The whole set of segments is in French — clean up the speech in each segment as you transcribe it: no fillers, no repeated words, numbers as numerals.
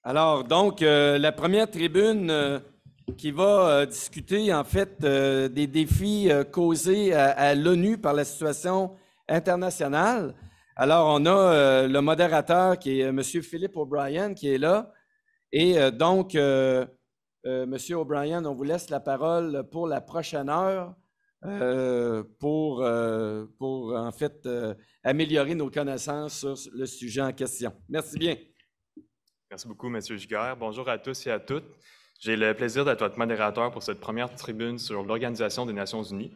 Alors, donc, la première tribune qui va discuter, en fait, des défis causés à l'ONU par la situation internationale. Alors, on a le modérateur qui est M. Philip O'Brien qui est là. Et donc, M. O'Brien, on vous laisse la parole pour la prochaine heure pour en fait, améliorer nos connaissances sur le sujet en question. Merci bien. Merci beaucoup, M. Giguère. Bonjour à tous et à toutes. J'ai le plaisir d'être votre modérateur pour cette première tribune sur l'Organisation des Nations Unies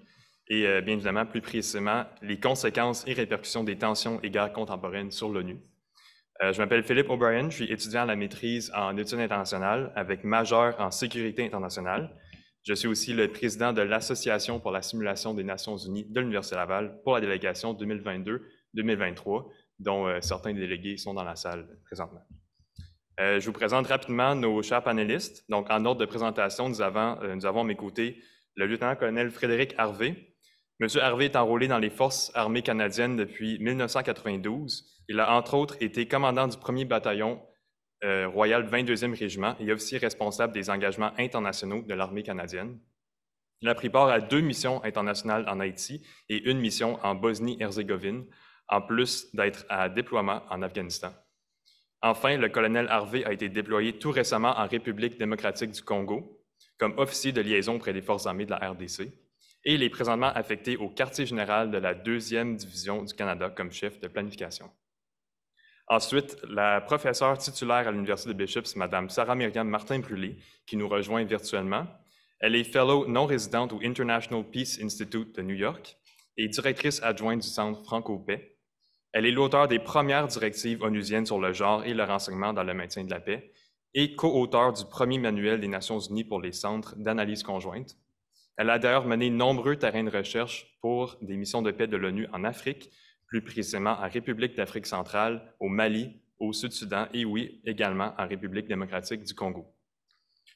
et bien évidemment, plus précisément, les conséquences et répercussions des tensions et guerres contemporaines sur l'ONU. Je m'appelle Philip O'Brien, je suis étudiant à la maîtrise en études internationales avec majeur en sécurité internationale. Je suis aussi le président de l'Association pour la simulation des Nations Unies de l'Université Laval pour la délégation 2022-2023, dont certains délégués sont dans la salle présentement. Je vous présente rapidement nos chers panélistes. Donc, en ordre de présentation, nous avons à mes côtés le lieutenant-colonel Frédéric Harvey. Monsieur Harvey est enrôlé dans les Forces armées canadiennes depuis 1992. Il a, entre autres, été commandant du 1er bataillon royal 22e régiment et officier responsable des engagements internationaux de l'armée canadienne. Il a pris part à 2 missions internationales en Haïti et 1 mission en Bosnie-Herzégovine, en plus d'être à déploiement en Afghanistan. Enfin, le colonel Harvey a été déployé tout récemment en République démocratique du Congo comme officier de liaison auprès des forces armées de la RDC et il est présentement affecté au quartier général de la 2e division du Canada comme chef de planification. Ensuite, la professeure titulaire à l'Université de Bishops, Mme Sarah Myriam Martin-Brûlé, qui nous rejoint virtuellement. Elle est fellow non résidente au International Peace Institute de New York et directrice adjointe du Centre Franco-Paix. Elle est l'auteure des premières directives onusiennes sur le genre et le renseignement dans le maintien de la paix et co-auteure du premier manuel des Nations Unies pour les centres d'analyse conjointe. Elle a d'ailleurs mené nombreux terrains de recherche pour des missions de paix de l'ONU en Afrique, plus précisément en République d'Afrique centrale, au Mali, au Sud-Soudan et oui, également en République démocratique du Congo.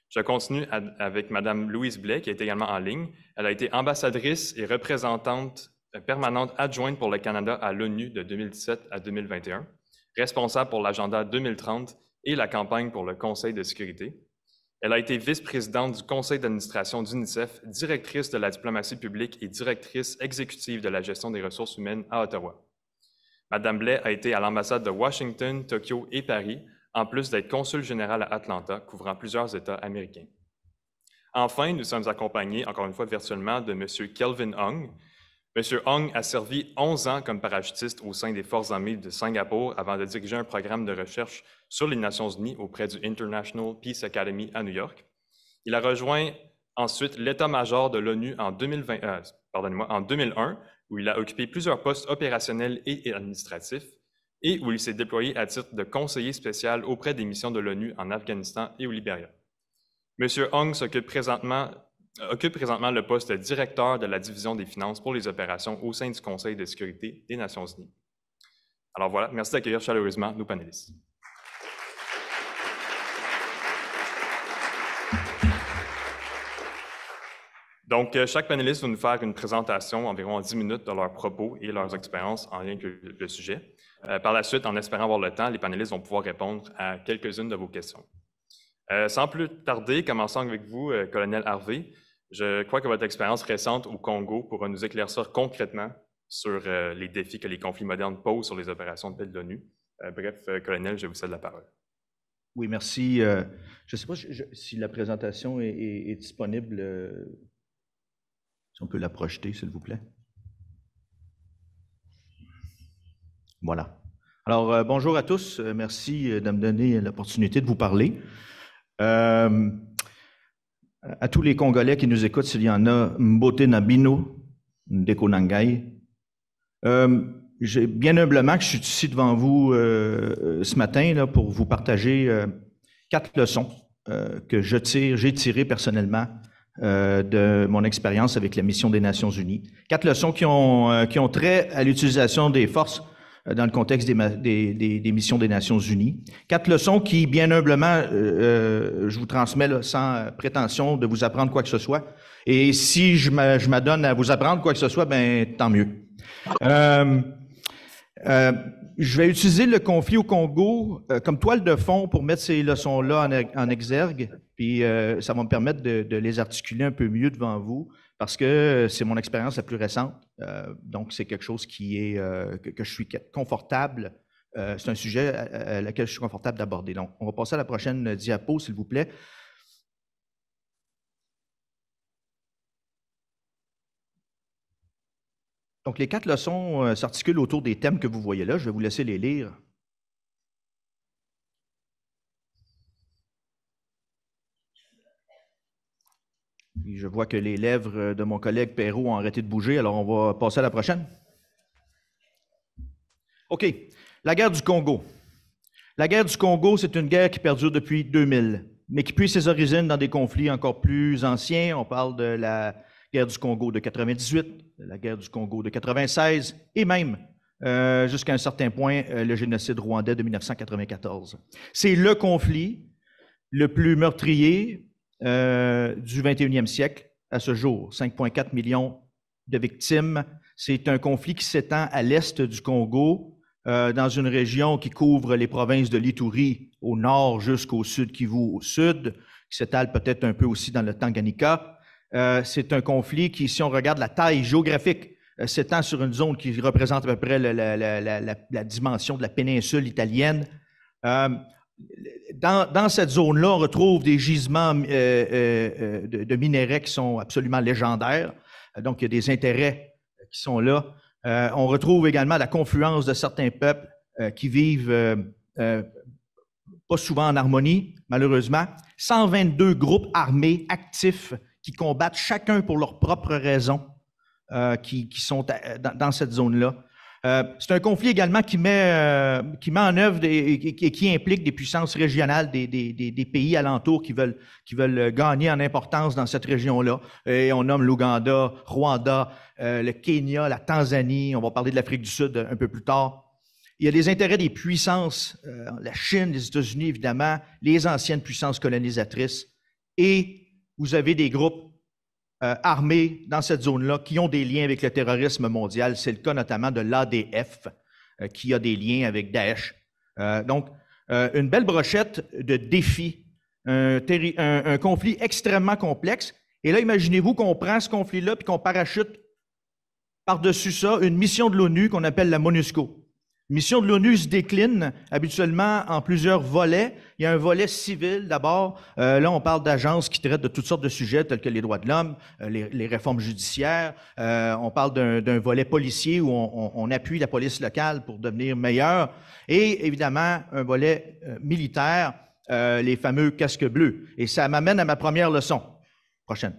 Je continue avec Mme Louise Blais, qui est également en ligne. Elle a été ambassadrice et représentante permanente adjointe pour le Canada à l'ONU de 2017 à 2021, responsable pour l'agenda 2030 et la campagne pour le Conseil de sécurité. Elle a été vice-présidente du Conseil d'administration d'UNICEF, directrice de la diplomatie publique et directrice exécutive de la gestion des ressources humaines à Ottawa. Mme Blais a été à l'ambassade de Washington, Tokyo et Paris, en plus d'être consul général à Atlanta, couvrant plusieurs États américains. Enfin, nous sommes accompagnés, encore une fois virtuellement, de M. Kelvin Hung. M. Hung a servi 11 ans comme parachutiste au sein des Forces armées de Singapour avant de diriger un programme de recherche sur les Nations Unies auprès du International Peace Academy à New York. Il a rejoint ensuite l'état-major de l'ONU en 2001, où il a occupé plusieurs postes opérationnels et administratifs, et où il s'est déployé à titre de conseiller spécial auprès des missions de l'ONU en Afghanistan et au Libéria. M. Hung occupe présentement le poste de directeur de la division des finances pour les opérations au sein du Conseil de sécurité des Nations Unies. Alors voilà, merci d'accueillir chaleureusement nos panélistes. Donc, chaque panéliste va nous faire une présentation environ 10 minutes de leurs propos et leurs expériences en lien avec le sujet. Par la suite, en espérant avoir le temps, les panélistes vont pouvoir répondre à quelques-unes de vos questions. Sans plus tarder, commençons avec vous, colonel Harvey. Je crois que votre expérience récente au Congo pourra nous éclaircir concrètement sur les défis que les conflits modernes posent sur les opérations de paix de l'ONU. Bref, colonel, je vous cède la parole. Oui, merci. Je ne sais pas si la présentation est disponible. Si on peut la projeter, s'il vous plaît. Voilà. Alors, bonjour à tous. Merci de me donner l'opportunité de vous parler. À tous les Congolais qui nous écoutent, s'il y en a, Mbote Nabino, Ndeko Nangai. Bien humblement que je suis ici devant vous ce matin là, pour vous partager 4 leçons que j'ai tirées personnellement de mon expérience avec la mission des Nations Unies. 4 leçons qui ont trait à l'utilisation des forces dans le contexte des missions des Nations Unies. 4 leçons qui, bien humblement, je vous transmets là, sans prétention de vous apprendre quoi que ce soit. Et si je m'adonne à vous apprendre quoi que ce soit, ben tant mieux. Je vais utiliser le conflit au Congo comme toile de fond pour mettre ces leçons-là en exergue, puis ça va me permettre de les articuler un peu mieux devant vous, parce que c'est mon expérience la plus récente. Donc, c'est quelque chose qui est que je suis confortable. C'est un sujet à laquelle je suis confortable d'aborder. Donc, on va passer à la prochaine diapo, s'il vous plaît. Donc, les 4 leçons s'articulent autour des thèmes que vous voyez là. Je vais vous laisser les lire. Et je vois que les lèvres de mon collègue Perrault ont arrêté de bouger, alors on va passer à la prochaine. OK. La guerre du Congo. La guerre du Congo, c'est une guerre qui perdure depuis 2000, mais qui puise ses origines dans des conflits encore plus anciens. On parle de la guerre du Congo de 98, de la guerre du Congo de 96 et même, jusqu'à un certain point, le génocide rwandais de 1994. C'est le conflit le plus meurtrier du 21e siècle à ce jour. 5,4 millions de victimes. C'est un conflit qui s'étend à l'est du Congo, dans une région qui couvre les provinces de l'Ituri au nord jusqu'au sud Kivu au sud, qui s'étale peut-être un peu aussi dans le Tanganyika. C'est un conflit qui, si on regarde la taille géographique, s'étend sur une zone qui représente à peu près la dimension de la péninsule italienne. Dans cette zone-là, on retrouve des gisements de minerais qui sont absolument légendaires. Donc, il y a des intérêts qui sont là. On retrouve également la confluence de certains peuples qui vivent pas souvent en harmonie, malheureusement. 122 groupes armés actifs qui combattent chacun pour leurs propres raisons, qui sont dans cette zone-là. C'est un conflit également qui met en œuvre et qui implique des puissances régionales des pays alentours qui veulent gagner en importance dans cette région-là. Et on nomme l'Ouganda, Rwanda, le Kenya, la Tanzanie. On va parler de l'Afrique du Sud un peu plus tard. Il y a des intérêts des puissances, la Chine, les États-Unis, évidemment, les anciennes puissances colonisatrices. Et vous avez des groupes armés dans cette zone-là qui ont des liens avec le terrorisme mondial. C'est le cas notamment de l'ADF, qui a des liens avec Daesh. Donc, une belle brochette de défis, un conflit extrêmement complexe. Et là, imaginez-vous qu'on prend ce conflit-là puis qu'on parachute par-dessus ça une mission de l'ONU qu'on appelle la MONUSCO. La mission de l'ONU se décline habituellement en plusieurs volets. Il y a un volet civil d'abord. Là, on parle d'agences qui traitent de toutes sortes de sujets tels que les droits de l'homme, les réformes judiciaires. On parle d'un volet policier où on appuie la police locale pour devenir meilleure. Et évidemment, un volet militaire, les fameux casques bleus. Et ça m'amène à ma première leçon. Prochaine.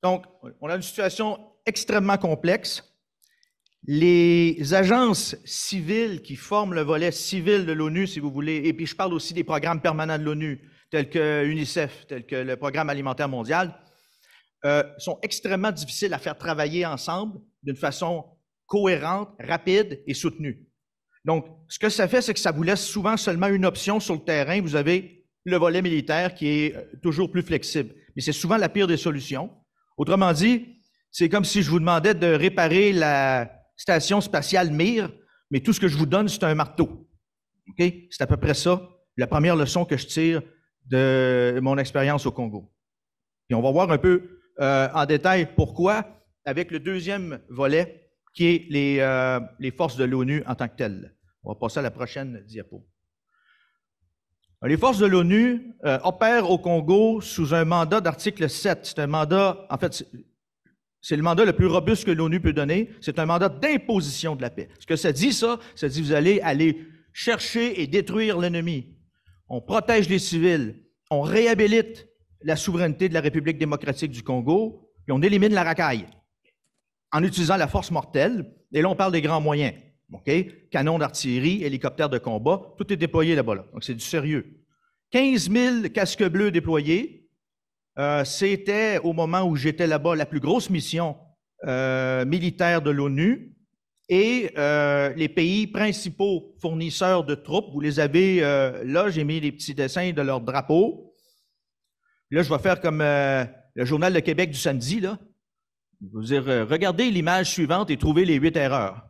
Donc, on a une situation extrêmement complexe. Les agences civiles qui forment le volet civil de l'ONU, si vous voulez, et puis je parle aussi des programmes permanents de l'ONU, tels que UNICEF, tels que le Programme alimentaire mondial, sont extrêmement difficiles à faire travailler ensemble d'une façon cohérente, rapide et soutenue. Donc, ce que ça fait, c'est que ça vous laisse souvent seulement une option sur le terrain. Vous avez le volet militaire qui est toujours plus flexible. Mais c'est souvent la pire des solutions. Autrement dit, c'est comme si je vous demandais de réparer la station spatiale Mir, mais tout ce que je vous donne, c'est un marteau. Okay? C'est à peu près ça, la première leçon que je tire de mon expérience au Congo. Et on va voir un peu en détail pourquoi, avec le deuxième volet, qui est les forces de l'ONU en tant que telles. On va passer à la prochaine diapo. Les forces de l'ONU opèrent au Congo sous un mandat d'article 7. C'est un mandat, en fait, c'est le mandat le plus robuste que l'ONU peut donner. C'est un mandat d'imposition de la paix. Ce que ça dit, ça dit vous allez aller chercher et détruire l'ennemi. On protège les civils. On réhabilite la souveraineté de la République démocratique du Congo et on élimine la racaille en utilisant la force mortelle. Et là, on parle des grands moyens. Okay? Canons d'artillerie, hélicoptères de combat, tout est déployé là-bas. Là. Donc, c'est du sérieux. 15 000 casques bleus déployés. C'était, au moment où j'étais là-bas, la plus grosse mission militaire de l'ONU. Et les pays principaux fournisseurs de troupes, vous les avez là, j'ai mis les petits dessins de leurs drapeaux. Là, je vais faire comme le Journal de Québec du samedi, là. Je veux dire, regardez l'image suivante et trouvez les 8 erreurs.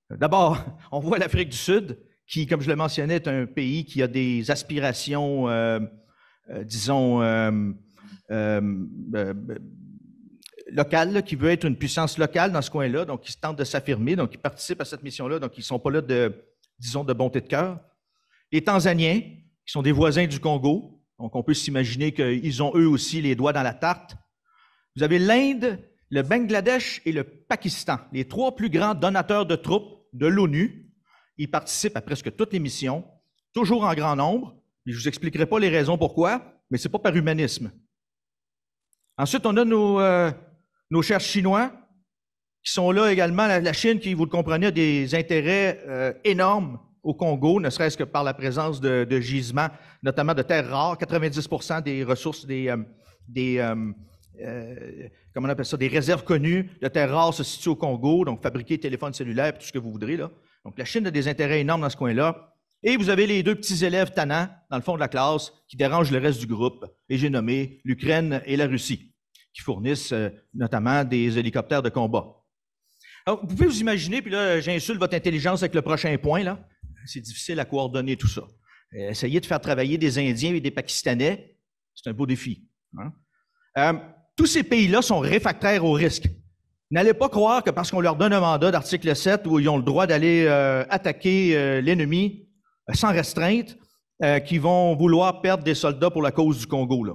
D'abord, on voit l'Afrique du Sud, qui, comme je le mentionnais, est un pays qui a des aspirations, disons, locales, là, qui veut être une puissance locale dans ce coin-là, donc qui tente de s'affirmer, donc qui participent à cette mission-là, donc ils ne sont pas là disons, de bonté de cœur. Les Tanzaniens, qui sont des voisins du Congo, donc on peut s'imaginer qu'ils ont eux aussi les doigts dans la tarte. Vous avez l'Inde, le Bangladesh et le Pakistan, les 3 plus grands donateurs de troupes de l'ONU. Ils participent à presque toutes les missions, toujours en grand nombre. Et je ne vous expliquerai pas les raisons pourquoi, mais ce n'est pas par humanisme. Ensuite, on a nos chers Chinois qui sont là également. La Chine, qui, vous le comprenez, a des intérêts énormes au Congo, ne serait-ce que par la présence de gisements, notamment de terres rares. 90% des ressources, comment on appelle ça, des réserves connues de terres rares se situent au Congo, donc fabriquer téléphones cellulaires, tout ce que vous voudrez, là. Donc, la Chine a des intérêts énormes dans ce coin-là. Et vous avez les 2 petits élèves tannants dans le fond de la classe qui dérangent le reste du groupe. Et j'ai nommé l'Ukraine et la Russie, qui fournissent notamment des hélicoptères de combat. Alors, vous pouvez vous imaginer, puis là, j'insulte votre intelligence avec le prochain point, là. C'est difficile à coordonner tout ça. Essayer de faire travailler des Indiens et des Pakistanais, c'est un beau défi. Hein? Tous ces pays-là sont réfractaires au risque. N'allez pas croire que parce qu'on leur donne un mandat d'article 7 où ils ont le droit d'aller attaquer l'ennemi sans restreinte, qu'ils vont vouloir perdre des soldats pour la cause du Congo, là.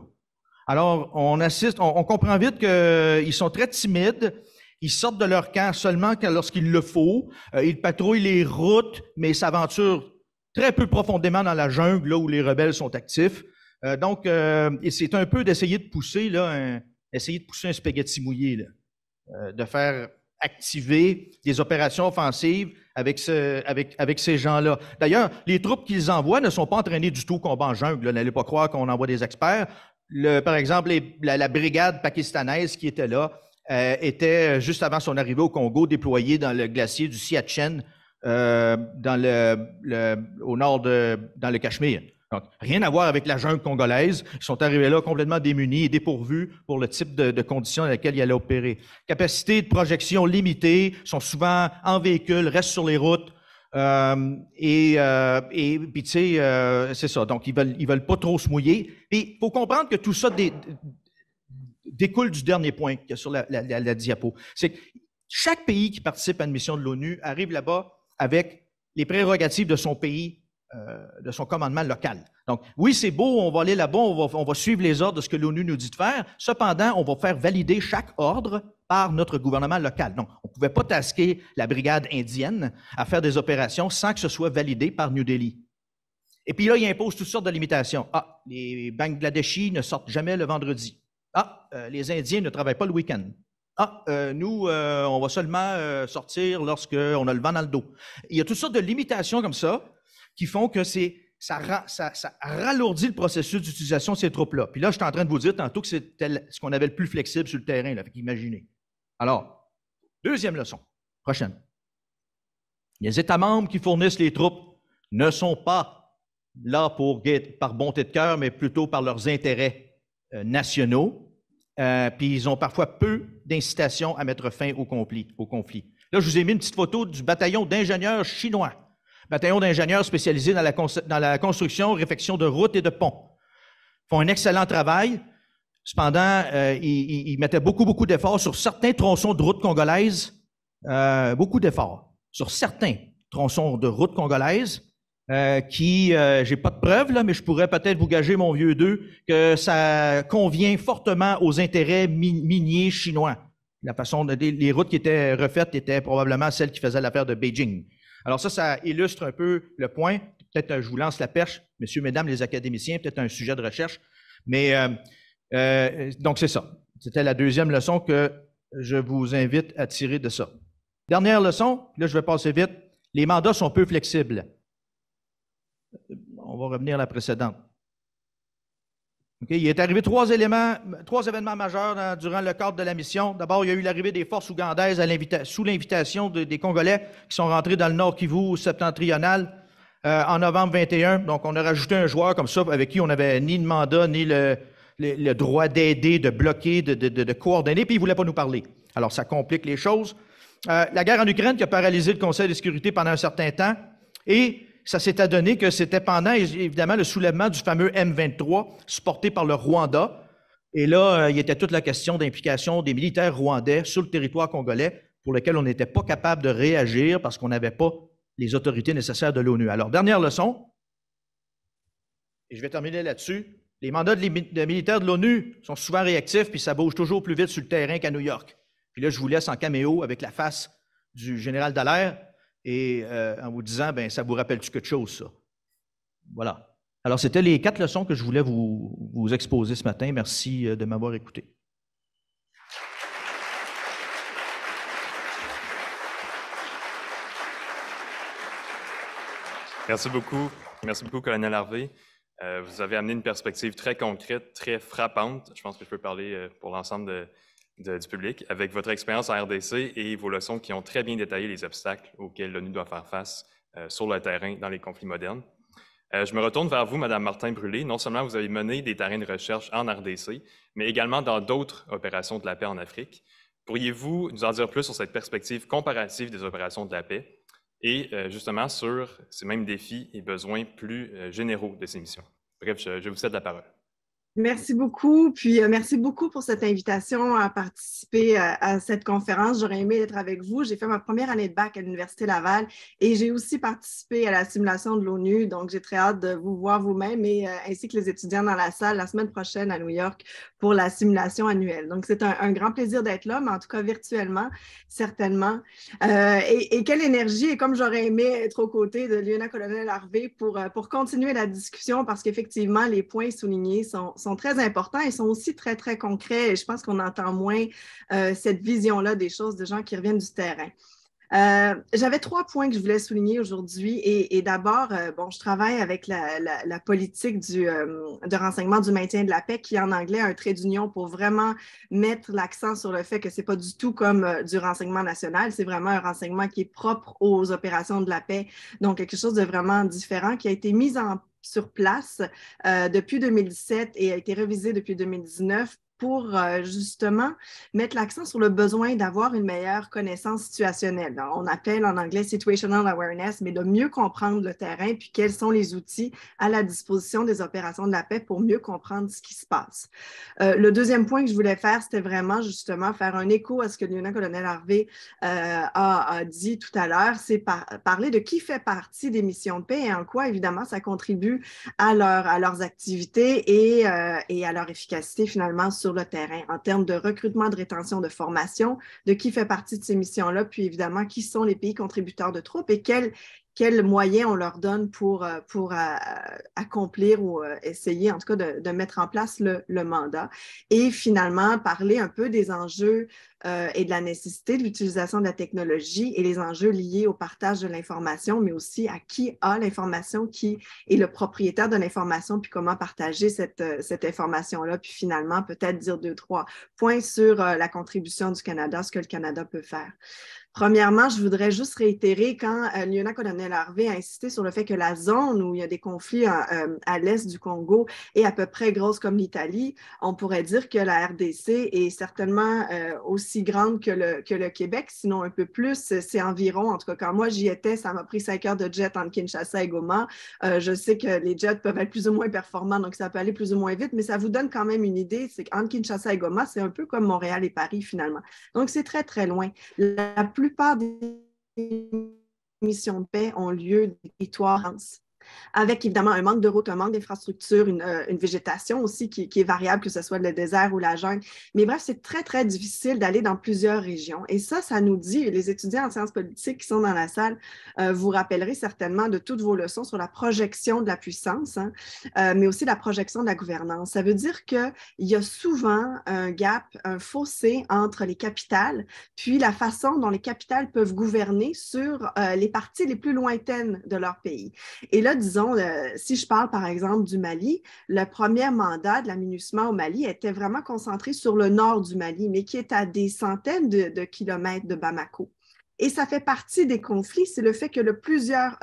Alors, on comprend vite qu'ils sont très timides. Ils sortent de leur camp seulement lorsqu'il le faut. Ils patrouillent les routes, mais s'aventurent très peu profondément dans la jungle, là où les rebelles sont actifs. Donc, c'est un peu d'essayer de pousser, là, un spaghetti mouillé, là, de faire activer des opérations offensives avec ces gens-là. D'ailleurs, les troupes qu'ils envoient ne sont pas entraînées du tout au combat en jungle. N'allez pas croire qu'on envoie des experts. Par exemple, la brigade pakistanaise qui était là était, juste avant son arrivée au Congo, déployée dans le glacier du Siachen, au nord dans le Cachemire. Donc, rien à voir avec la jungle congolaise. Ils sont arrivés là complètement démunis et dépourvus pour le type de conditions dans lesquelles ils allaient opérer. Capacité de projection limitée, sont souvent en véhicule, restent sur les routes. Puis, tu sais, c'est ça. Donc, ils veulent pas trop se mouiller. Puis, il faut comprendre que tout ça découle du dernier point qu'il y a sur la diapo. C'est que chaque pays qui participe à une mission de l'ONU arrive là-bas avec les prérogatives de son pays, de son commandement local. Donc, oui, c'est beau, on va aller là-bas, on va suivre les ordres de ce que l'ONU nous dit de faire. Cependant, on va faire valider chaque ordre par notre gouvernement local. Donc, on ne pouvait pas tasquer la brigade indienne à faire des opérations sans que ce soit validé par New Delhi. Et puis là, il impose toutes sortes de limitations. Ah, les Bangladeshis ne sortent jamais le vendredi. Ah, les Indiens ne travaillent pas le week-end. Ah, nous, on va seulement sortir lorsqu'on a le vent dans le dos. Il y a toutes sortes de limitations comme ça qui font que ça ralourdit le processus d'utilisation de ces troupes-là. Puis là, je suis en train de vous dire tantôt que c'était ce qu'on avait le plus flexible sur le terrain, là, fait qu'imaginez. Alors, deuxième leçon, prochaine. Les États membres qui fournissent les troupes ne sont pas là par bonté de cœur, mais plutôt par leurs intérêts nationaux. Puis ils ont parfois peu d'incitation à mettre fin au conflit. Là, je vous ai mis une petite photo du bataillon d'ingénieurs chinois. Bataillon d'ingénieurs spécialisé dans la construction, réfection de routes et de ponts. Ils font un excellent travail. Cependant, ils mettaient beaucoup d'efforts sur certains tronçons de routes congolaises. Beaucoup d'efforts sur certains tronçons de routes congolaises j'ai pas de preuves, là, mais je pourrais peut-être vous gager, mon vieux d'eux, que ça convient fortement aux intérêts miniers chinois. La façon les routes qui étaient refaites étaient probablement celles qui faisaient l'affaire de Beijing. Alors ça illustre un peu le point. Peut-être je vous lance la perche, messieurs, mesdames, les académiciens, peut-être un sujet de recherche. Mais donc c'est ça. C'était la deuxième leçon que je vous invite à tirer de ça. Dernière leçon, là je vais passer vite. Les mandats sont peu flexibles. On va revenir à la précédente. Okay, il est arrivé trois événements majeurs durant le cadre de la mission. D'abord, il y a eu l'arrivée des forces ougandaises sous l'invitation des Congolais qui sont rentrés dans le Nord Kivu septentrional en novembre 21. Donc, on a rajouté un joueur comme ça avec qui on n'avait ni le mandat ni le droit d'aider, de bloquer, de coordonner, puis il ne voulait pas nous parler. Alors, ça complique les choses. La guerre en Ukraine qui a paralysé le Conseil de sécurité pendant un certain temps, et ça s'est adonné que c'était pendant, évidemment, le soulèvement du fameux M23, supporté par le Rwanda. Et là, il y était toute la question d'implication des militaires rwandais sur le territoire congolais, pour lequel on n'était pas capable de réagir parce qu'on n'avait pas les autorités nécessaires de l'ONU. Alors, dernière leçon, et je vais terminer là-dessus. Les mandats de militaires de l'ONU sont souvent réactifs, puis ça bouge toujours plus vite sur le terrain qu'à New York. Puis là, je vous laisse en caméo avec la face du général Dallaire et en vous disant, bien, ça vous rappelle-tu quelque chose, ça? Voilà. Alors, c'était les 4 leçons que je voulais vous exposer ce matin. Merci de m'avoir écouté. Merci beaucoup, colonel Harvey. Vous avez amené une perspective très concrète, très frappante. Je pense que je peux parler pour l'ensemble du public, avec votre expérience en RDC et vos leçons qui ont très bien détaillé les obstacles auxquels l'ONU doit faire face sur le terrain dans les conflits modernes. Je me retourne vers vous, Mme Martin-Brûlé. Non seulement vous avez mené des terrains de recherche en RDC, mais également dans d'autres opérations de la paix en Afrique. Pourriez-vous nous en dire plus sur cette perspective comparative des opérations de la paix et justement sur ces mêmes défis et besoins plus généraux de ces missions? Bref, je vous cède la parole. Merci beaucoup. Puis, merci beaucoup pour cette invitation à participer à cette conférence. J'aurais aimé être avec vous. J'ai fait ma première année de bac à l'Université Laval et j'ai aussi participé à la simulation de l'ONU. Donc, j'ai très hâte de vous voir vous-même et ainsi que les étudiants dans la salle la semaine prochaine à New York pour la simulation annuelle. Donc, c'est un grand plaisir d'être là, mais en tout cas virtuellement, certainement. Et quelle énergie! Et comme j'aurais aimé être aux côtés de lieutenant-colonel Harvey pour continuer la discussion parce qu'effectivement, les points soulignés sont très importants et sont aussi très, très concrets. Et je pense qu'on entend moins cette vision-là des choses de gens qui reviennent du terrain. J'avais 3 points que je voulais souligner aujourd'hui. Et d'abord, je travaille avec la politique de renseignement du maintien de la paix, qui en anglais a un trait d'union pour vraiment mettre l'accent sur le fait que ce n'est pas du tout comme du renseignement national. C'est vraiment un renseignement qui est propre aux opérations de la paix. Donc, quelque chose de vraiment différent qui a été mis sur place depuis 2017 et a été révisé depuis 2019 pour justement mettre l'accent sur le besoin d'avoir une meilleure connaissance situationnelle. Alors, on appelle en anglais situational awareness, mais de mieux comprendre le terrain, puis quels sont les outils à la disposition des opérations de la paix pour mieux comprendre ce qui se passe. Le deuxième point que je voulais faire, c'était vraiment justement faire un écho à ce que le lieutenant-colonel Harvey a dit tout à l'heure, c'est parler de qui fait partie des missions de paix et en quoi, évidemment, ça contribue à leurs activités et à leur efficacité, finalement, sur le terrain, en termes de recrutement, de rétention, de formation, de qui fait partie de ces missions-là, puis évidemment, qui sont les pays contributeurs de troupes et quels moyens on leur donne pour accomplir ou essayer, en tout cas, de mettre en place le mandat. Et finalement, parler un peu des enjeux et de la nécessité de l'utilisation de la technologie et les enjeux liés au partage de l'information, mais aussi à qui a l'information, qui est le propriétaire de l'information, puis comment partager cette information-là, puis finalement, peut-être dire 2, 3 points sur la contribution du Canada, ce que le Canada peut faire. Premièrement, je voudrais juste réitérer quand le lieutenant-colonel Harvey a insisté sur le fait que la zone où il y a des conflits à l'est du Congo est à peu près grosse comme l'Italie. On pourrait dire que la RDC est certainement aussi grande que le Québec, sinon un peu plus. C'est environ, en tout cas, quand moi j'y étais, ça m'a pris 5 heures de jet entre Kinshasa et Goma. Je sais que les jets peuvent être plus ou moins performants, donc ça peut aller plus ou moins vite, mais ça vous donne quand même une idée. C'est qu'entre Kinshasa et Goma, c'est un peu comme Montréal et Paris, finalement. Donc, c'est très, très loin. La plupart des missions de paix ont lieu dans des territoires avec évidemment un manque de routes, un manque d'infrastructures, une végétation aussi qui est variable, que ce soit le désert ou la jungle. Mais bref, c'est très, très difficile d'aller dans plusieurs régions. Et ça nous dit, les étudiants en sciences politiques qui sont dans la salle, vous rappellerez certainement de toutes vos leçons sur la projection de la puissance, mais aussi la projection de la gouvernance. Ça veut dire qu'il y a souvent un gap, un fossé entre les capitales, puis la façon dont les capitales peuvent gouverner sur les parties les plus lointaines de leur pays. Et là, disons, si je parle par exemple du Mali, le premier mandat de la MINUSMA au Mali était vraiment concentré sur le nord du Mali, mais qui est à des centaines de kilomètres de Bamako. Et ça fait partie des conflits, c'est le fait que plusieurs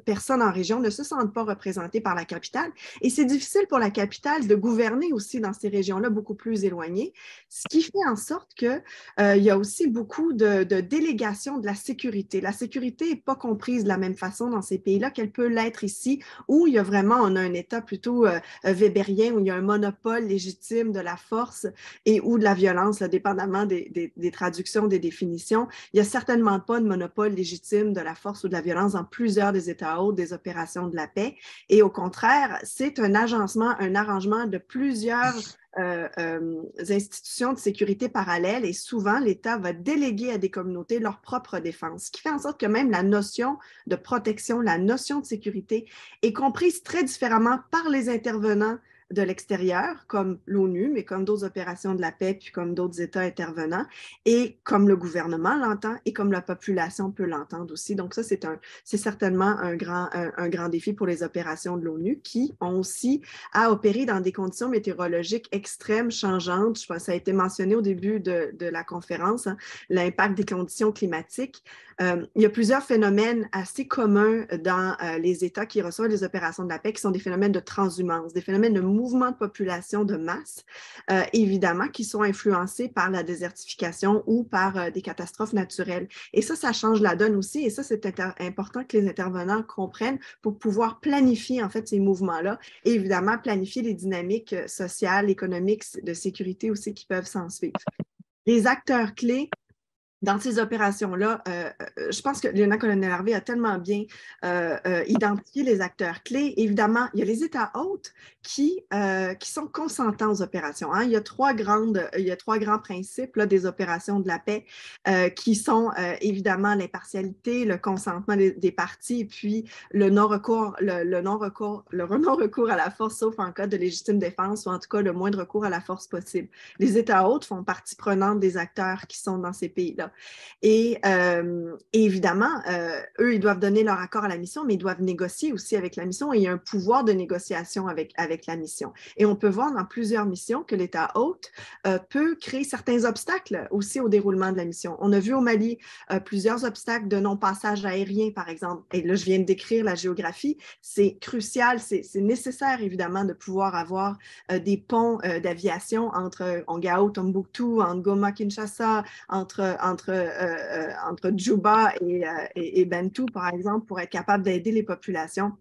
personnes en région ne se sentent pas représentées par la capitale. Et c'est difficile pour la capitale de gouverner aussi dans ces régions-là beaucoup plus éloignées, ce qui fait en sorte qu'il y a aussi beaucoup de délégation de la sécurité. La sécurité n'est pas comprise de la même façon dans ces pays-là qu'elle peut l'être ici, où il y a vraiment, on a un État plutôt weberien, où il y a un monopole légitime de la force et ou de la violence, là, dépendamment des traductions, des définitions. Il n'y a certainement pas de monopole légitime de la force ou de la violence dans plusieurs des États hauts des opérations de la paix. Et au contraire, c'est un agencement, un arrangement de plusieurs institutions de sécurité parallèles et souvent, l'État va déléguer à des communautés leur propre défense, ce qui fait en sorte que même la notion de protection, la notion de sécurité est comprise très différemment par les intervenants de l'extérieur, comme l'ONU, mais comme d'autres opérations de la paix, puis comme d'autres États intervenants, et comme le gouvernement l'entend, et comme la population peut l'entendre aussi. Donc ça, c'est certainement un grand défi pour les opérations de l'ONU qui ont aussi à opérer dans des conditions météorologiques extrêmes, changeantes. Je pense que ça a été mentionné au début de la conférence, hein, l'impact des conditions climatiques. Il y a plusieurs phénomènes assez communs dans les États qui reçoivent les opérations de la paix, qui sont des phénomènes de transhumance, des phénomènes de mouvement de population de masse, évidemment, qui sont influencés par la désertification ou par des catastrophes naturelles. Et ça change la donne aussi, et ça, c'est important que les intervenants comprennent pour pouvoir planifier, en fait, ces mouvements-là, et évidemment, planifier les dynamiques sociales, économiques, de sécurité aussi qui peuvent s'en suivre. Les acteurs clés dans ces opérations-là, je pense que le lieutenant-colonel Harvey a tellement bien identifié les acteurs clés. Évidemment, il y a les États hôtes qui sont consentants aux opérations. Hein. Il y a trois grands principes là, des opérations de la paix qui sont évidemment l'impartialité, le consentement des parties, et puis le non-recours à la force, sauf en cas de légitime défense, ou en tout cas le moins de recours à la force possible. Les États hôtes font partie prenante des acteurs qui sont dans ces pays-là. Et évidemment, eux, ils doivent donner leur accord à la mission, mais ils doivent négocier aussi avec la mission et il y a un pouvoir de négociation avec la mission. Et on peut voir dans plusieurs missions que l'État hôte peut créer certains obstacles aussi au déroulement de la mission. On a vu au Mali plusieurs obstacles de non-passage aérien, par exemple. Et là, je viens de décrire la géographie. C'est crucial, c'est nécessaire, évidemment, de pouvoir avoir des ponts d'aviation entre Ngao, Tombouctou, entre Goma, Kinshasa, entre Djouba et Bentou, par exemple, pour être capable d'aider les populations.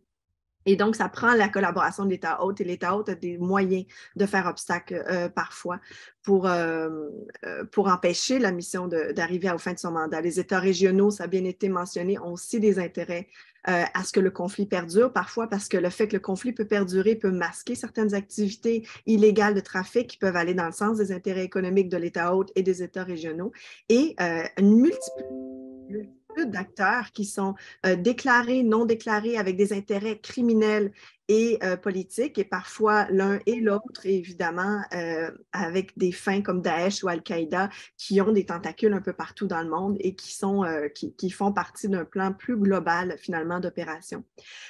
Et donc, ça prend la collaboration de l'État hôte et l'État hôte a des moyens de faire obstacle parfois pour empêcher la mission d'arriver aux fins de son mandat. Les États régionaux, ça a bien été mentionné, ont aussi des intérêts à ce que le conflit perdure, parfois parce que le fait que le conflit peut perdurer peut masquer certaines activités illégales de trafic qui peuvent aller dans le sens des intérêts économiques de l'État hôte et des États régionaux. Et une multitude d'acteurs qui sont déclarés, non déclarés, avec des intérêts criminels et politiques, et parfois l'un et l'autre, évidemment, avec des fins comme Daesh ou Al-Qaïda, qui ont des tentacules un peu partout dans le monde et qui font partie d'un plan plus global, finalement, d'opération.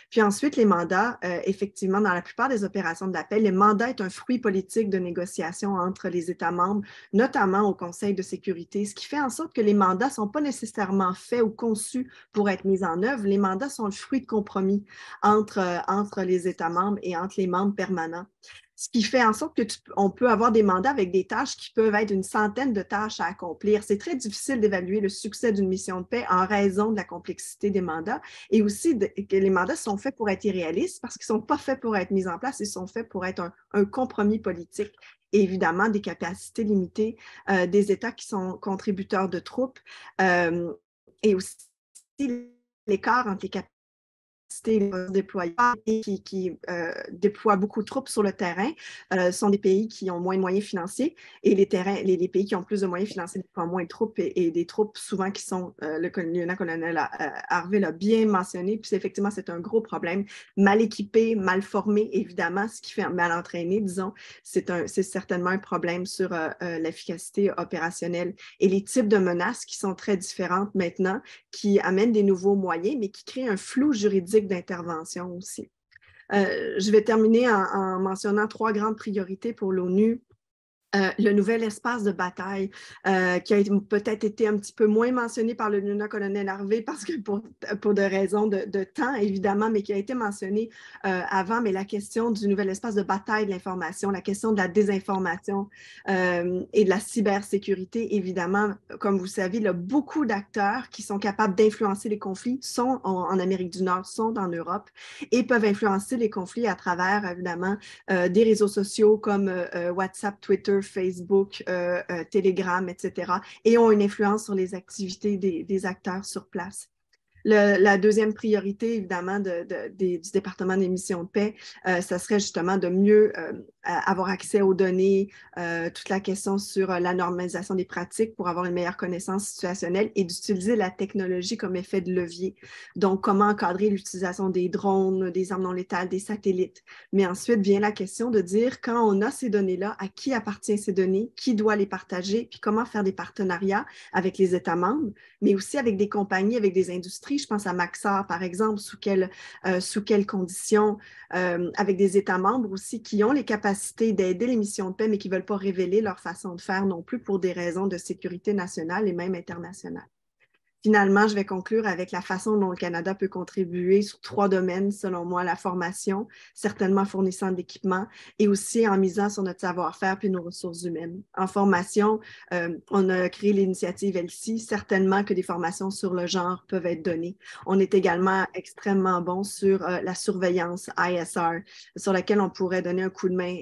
Puis ensuite, les mandats, effectivement, dans la plupart des opérations de la paix, les mandats est un fruit politique de négociation entre les États membres, notamment au Conseil de sécurité, ce qui fait en sorte que les mandats ne sont pas nécessairement faits ou conçus pour être mis en œuvre. Les mandats sont le fruit de compromis entre les États membres et entre les membres permanents. Ce qui fait en sorte qu'on peut avoir des mandats avec des tâches qui peuvent être une centaine de tâches à accomplir. C'est très difficile d'évaluer le succès d'une mission de paix en raison de la complexité des mandats et aussi que les mandats sont faits pour être irréalistes parce qu'ils ne sont pas faits pour être mis en place, ils sont faits pour être un compromis politique. Et évidemment, des capacités limitées des États qui sont contributeurs de troupes et aussi l'écart entre les capacités déployés et qui déploient beaucoup de troupes sur le terrain sont des pays qui ont moins de moyens financiers et les pays qui ont plus de moyens financiers déploient moins de troupes et des troupes souvent qui sont, le lieutenant-colonel Harvey l'a bien mentionné, puis effectivement c'est un gros problème, mal équipé, mal formé évidemment, ce qui fait mal entraîné, disons, c'est certainement un problème sur l'efficacité opérationnelle et les types de menaces qui sont très différentes maintenant, qui amènent des nouveaux moyens mais qui créent un flou juridique d'intervention aussi. Je vais terminer en mentionnant 3 grandes priorités pour l'ONU le nouvel espace de bataille qui a peut-être été un petit peu moins mentionné par le lieutenant-colonel Harvey parce que pour des raisons de temps, évidemment, mais qui a été mentionné avant, mais la question du nouvel espace de bataille de l'information, la question de la désinformation et de la cybersécurité, évidemment, comme vous savez, il y a beaucoup d'acteurs qui sont capables d'influencer les conflits, sont en Amérique du Nord, sont en Europe et peuvent influencer les conflits à travers, évidemment, des réseaux sociaux comme WhatsApp, Twitter, Facebook, Telegram, etc., et ont une influence sur les activités des acteurs sur place. La deuxième priorité, évidemment, du département des missions de paix, ça serait justement de mieux avoir accès aux données, toute la question sur la normalisation des pratiques pour avoir une meilleure connaissance situationnelle et d'utiliser la technologie comme effet de levier. Donc, comment encadrer l'utilisation des drones, des armes non létales, des satellites. Mais ensuite vient la question de dire, quand on a ces données-là, à qui appartiennent ces données, qui doit les partager, puis comment faire des partenariats avec les États membres, mais aussi avec des compagnies, avec des industries. Je pense à Maxar, par exemple, sous quelles conditions, avec des États membres aussi qui ont les capacités d'aider les missions de paix, mais qui ne veulent pas révéler leur façon de faire non plus pour des raisons de sécurité nationale et même internationale. Finalement, je vais conclure avec la façon dont le Canada peut contribuer sur 3 domaines, selon moi, la formation, certainement fournissant de l'équipement, et aussi en misant sur notre savoir-faire puis nos ressources humaines. En formation, on a créé l'initiative ELSI, certainement que des formations sur le genre peuvent être données. On est également extrêmement bon sur la surveillance ISR, sur laquelle on pourrait donner un coup de main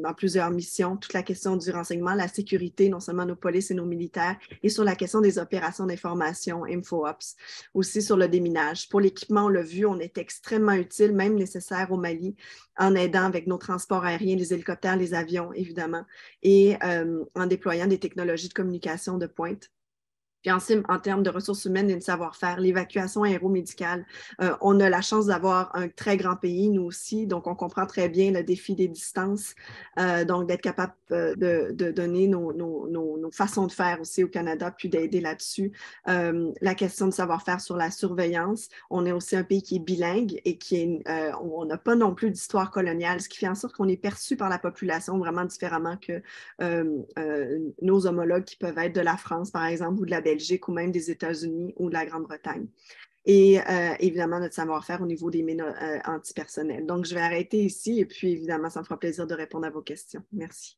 dans plusieurs missions, toute la question du renseignement, la sécurité, non seulement nos polices et nos militaires, et sur la question des opérations d'information, InfoOps, aussi sur le déminage. Pour l'équipement, on l'a vu, on est extrêmement utile, même nécessaire au Mali, en aidant avec nos transports aériens, les hélicoptères, les avions, évidemment, et en déployant des technologies de communication de pointe. Puis ensuite, en termes de ressources humaines et de savoir-faire, l'évacuation aéromédicale, on a la chance d'avoir un très grand pays, nous aussi, donc on comprend très bien le défi des distances, donc d'être capable de donner nos façons de faire aussi au Canada, puis d'aider là-dessus. La question de savoir-faire sur la surveillance, on est aussi un pays qui est bilingue et on n'a pas non plus d'histoire coloniale, ce qui fait en sorte qu'on est perçu par la population vraiment différemment que nos homologues qui peuvent être de la France, par exemple, ou de la Belgique, ou même des États-Unis ou de la Grande-Bretagne. Et évidemment, notre savoir-faire au niveau des mines antipersonnelles. Donc, je vais arrêter ici et puis, évidemment, ça me fera plaisir de répondre à vos questions. Merci.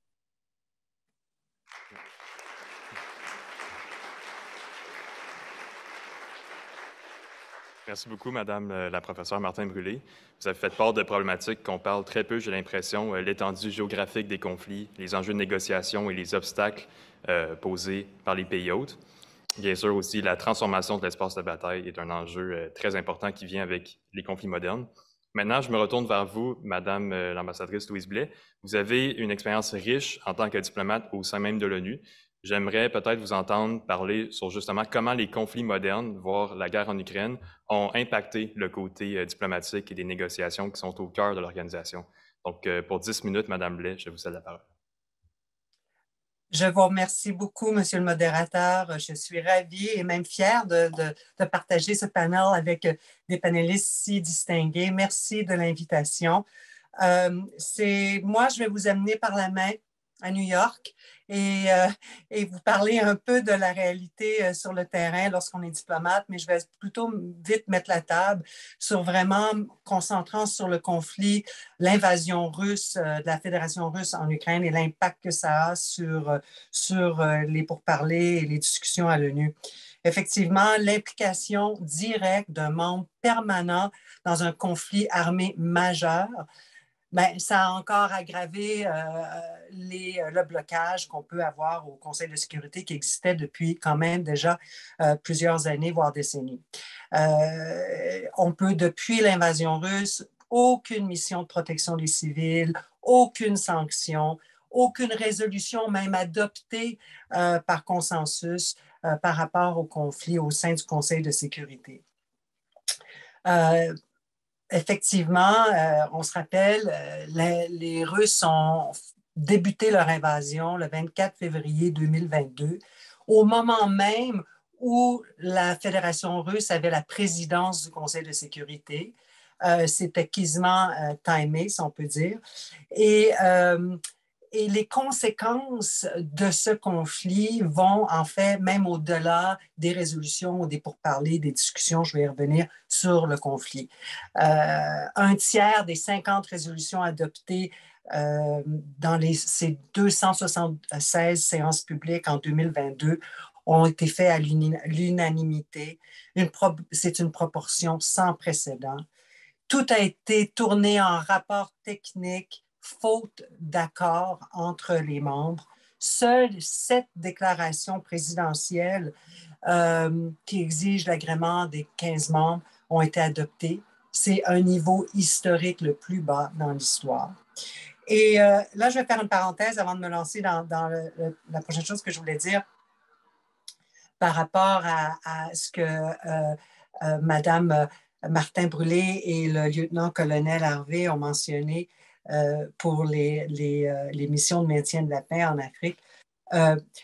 Merci beaucoup, Madame la professeure Martin-Brûlé. Vous avez fait part de problématiques qu'on parle très peu, j'ai l'impression, l'étendue géographique des conflits, les enjeux de négociation et les obstacles posés par les pays hôtes. Bien sûr aussi, la transformation de l'espace de bataille est un enjeu très important qui vient avec les conflits modernes. Maintenant, je me retourne vers vous, Madame l'ambassadrice Louise Blais. Vous avez une expérience riche en tant que diplomate au sein même de l'ONU. J'aimerais peut-être vous entendre parler sur justement comment les conflits modernes, voire la guerre en Ukraine, ont impacté le côté diplomatique et des négociations qui sont au cœur de l'organisation. Donc, pour 10 minutes, Madame Blais, je vous cède la parole. Je vous remercie beaucoup, Monsieur le modérateur. Je suis ravie et même fière de partager ce panel avec des panélistes si distingués. Merci de l'invitation. Moi, je vais vous amener par la main à New York et vous parler un peu de la réalité sur le terrain lorsqu'on est diplomate, mais je vais plutôt vite mettre la table sur vraiment concentrant sur le conflit, l'invasion russe de la Fédération russe en Ukraine et l'impact que ça a sur les pourparlers et les discussions à l'ONU. Effectivement, l'implication directe d'un membre permanent dans un conflit armé majeur, ben, ça a encore aggravé le blocage qu'on peut avoir au Conseil de sécurité qui existait depuis quand même déjà plusieurs années, voire décennies. On peut, depuis l'invasion russe, aucune mission de protection des civils, aucune sanction, aucune résolution même adoptée par consensus par rapport au conflit au sein du Conseil de sécurité. Effectivement, on se rappelle, les Russes ont débuté leur invasion le 24 février 2022, au moment même où la Fédération russe avait la présidence du Conseil de sécurité. C'était quasiment timé, si on peut dire. Et Et les conséquences de ce conflit vont en fait même au-delà des résolutions, des pourparlers, des discussions. Je vais y revenir sur le conflit. Un tiers des 50 résolutions adoptées dans ces 276 séances publiques en 2022 ont été faites à l'unanimité. C'est une proportion sans précédent. Tout a été tourné en rapport technique, faute d'accord entre les membres. Seules 7 déclarations présidentielles qui exigent l'agrément des 15 membres ont été adoptées. C'est un niveau historique le plus bas dans l'histoire. Et là, je vais faire une parenthèse avant de me lancer dans la prochaine chose que je voulais dire par rapport à ce que Madame Martin Brûlé et le lieutenant-colonel Harvey ont mentionné pour les missions de maintien de la paix en Afrique.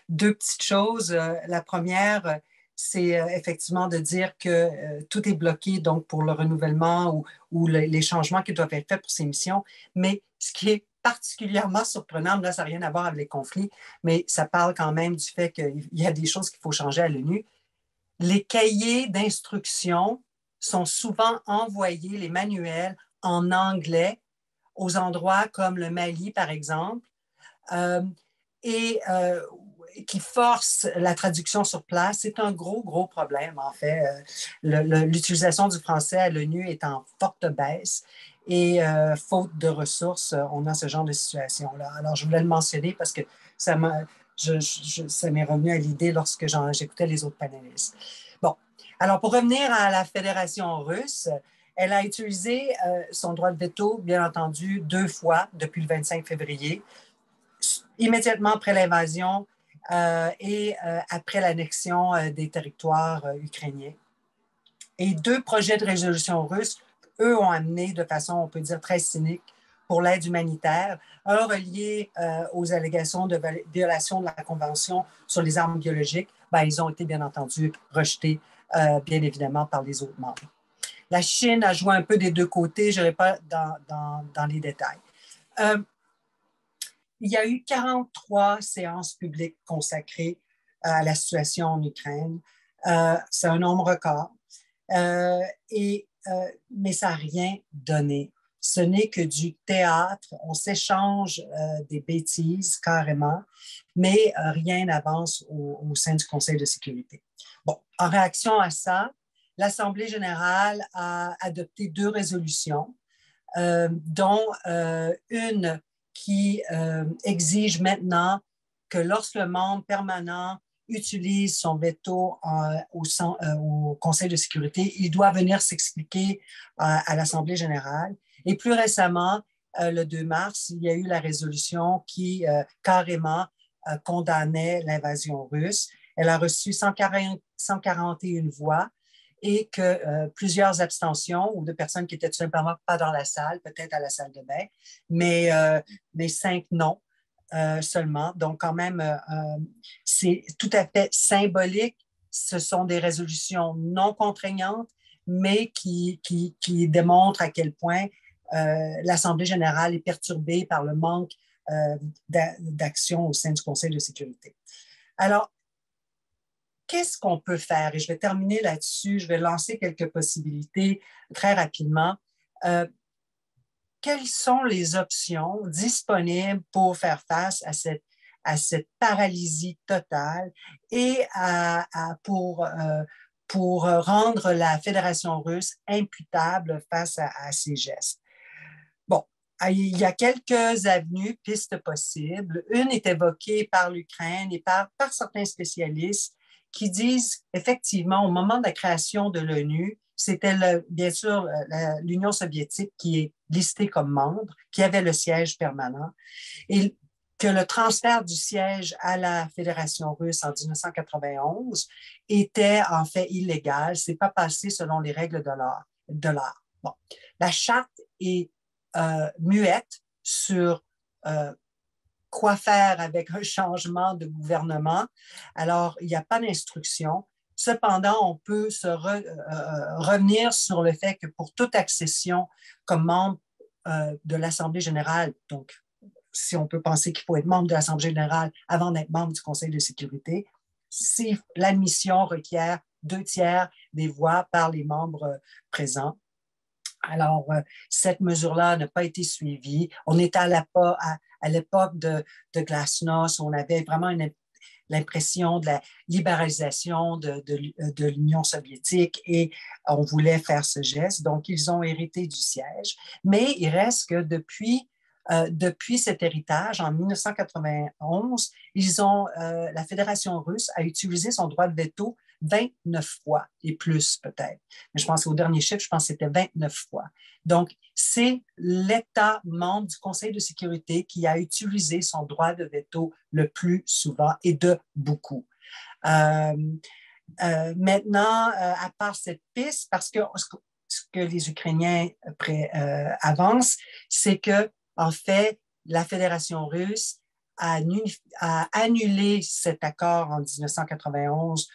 2 petites choses. La première, c'est effectivement de dire que tout est bloqué donc pour le renouvellement ou les changements qui doivent être faits pour ces missions. Mais ce qui est particulièrement surprenant, là, ça n'a rien à voir avec les conflits, mais ça parle quand même du fait qu'il y a des choses qu'il faut changer à l'ONU. Les cahiers d'instruction sont souvent envoyés, les manuels, en anglais aux endroits comme le Mali, par exemple, et qui forcent la traduction sur place. C'est un gros problème, en fait. L'utilisation du français à l'ONU est en forte baisse et faute de ressources, on a ce genre de situation-là. Alors, je voulais le mentionner parce que ça m'est revenu à l'idée lorsque j'écoutais les autres panélistes. Bon, alors pour revenir à la Fédération russe, elle a utilisé son droit de veto, bien entendu, 2 fois depuis le 25 février, immédiatement après l'invasion et après l'annexion des territoires ukrainiens. Et 2 projets de résolution russes, eux, ont amené de façon, on peut dire, très cynique pour l'aide humanitaire, un relié aux allégations de violation de la Convention sur les armes biologiques. Ben, ils ont été, bien entendu, rejetés, bien évidemment, par les autres membres. La Chine a joué un peu des 2 côtés, je n'irai pas dans les détails. Il y a eu 43 séances publiques consacrées à la situation en Ukraine. C'est un nombre record. Mais ça n'a rien donné. Ce n'est que du théâtre. On s'échange des bêtises carrément, mais rien n'avance au sein du Conseil de sécurité. Bon, en réaction à ça, l'Assemblée générale a adopté 2 résolutions, dont une qui exige maintenant que lorsque le membre permanent utilise son veto au Conseil de sécurité, il doit venir s'expliquer à l'Assemblée générale. Et plus récemment, le 2 mars, il y a eu la résolution qui carrément condamnait l'invasion russe. Elle a reçu 141 voix et que plusieurs abstentions ou de personnes qui étaient tout simplement pas dans la salle, peut-être à la salle de bain, mais 5 non. Seulement. Donc, quand même, c'est tout à fait symbolique. Ce sont des résolutions non contraignantes, mais qui démontrent à quel point l'Assemblée générale est perturbée par le manque d'action au sein du Conseil de sécurité. Alors, qu'est-ce qu'on peut faire? Et je vais terminer là-dessus. Je vais lancer quelques possibilités très rapidement. Quelles sont les options disponibles pour faire face à cette paralysie totale et pour rendre la Fédération russe imputable face à ces gestes? Bon, il y a quelques avenues, pistes possibles. Une est évoquée par l'Ukraine et par certains spécialistes qui disent effectivement, au moment de la création de l'ONU, c'était bien sûr l'Union soviétique qui est listée comme membre, qui avait le siège permanent, et que le transfert du siège à la Fédération russe en 1991 était en fait illégal. Ce n'est pas passé selon les règles de l'art. Bon. La charte est muette sur quoi faire avec un changement de gouvernement. Alors, il n'y a pas d'instruction. Cependant, on peut revenir sur le fait que pour toute accession comme membre de l'Assemblée générale, donc si on peut penser qu'il faut être membre de l'Assemblée générale avant d'être membre du Conseil de sécurité, si l'admission requiert 2/3 des voix par les membres présents. Alors, cette mesure-là n'a pas été suivie. On était à l'époque de Glasnost, on avait vraiment l'impression de la libéralisation de l'Union soviétique et on voulait faire ce geste. Donc, ils ont hérité du siège. Mais il reste que depuis cet héritage, en 1991, la Fédération russe a utilisé son droit de veto 29 fois et plus peut-être. Mais je pense au dernier chiffre, je pense que c'était 29 fois. Donc, c'est l'État membre du Conseil de sécurité qui a utilisé son droit de veto le plus souvent et de beaucoup. Maintenant, à part cette piste, parce que ce que les Ukrainiens avancent, c'est que, en fait, la Fédération russe a annulé cet accord en 1991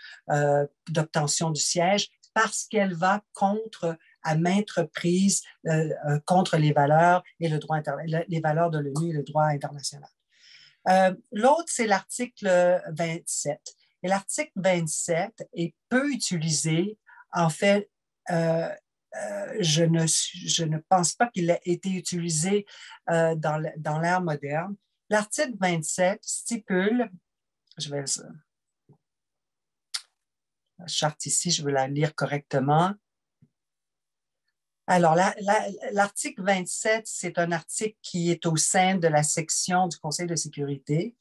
d'obtention du siège parce qu'elle va à maintes reprises contre les valeurs et le droit les valeurs de l'ONU et le droit international. L'autre, c'est l'article 27. Et l'article 27 est peu utilisé. En fait, je ne pense pas qu'il ait été utilisé dans l'ère moderne. L'article 27 stipule, la charte ici, je vais la lire correctement. Alors, l'article 27, c'est un article qui est au sein de la section du Conseil de sécurité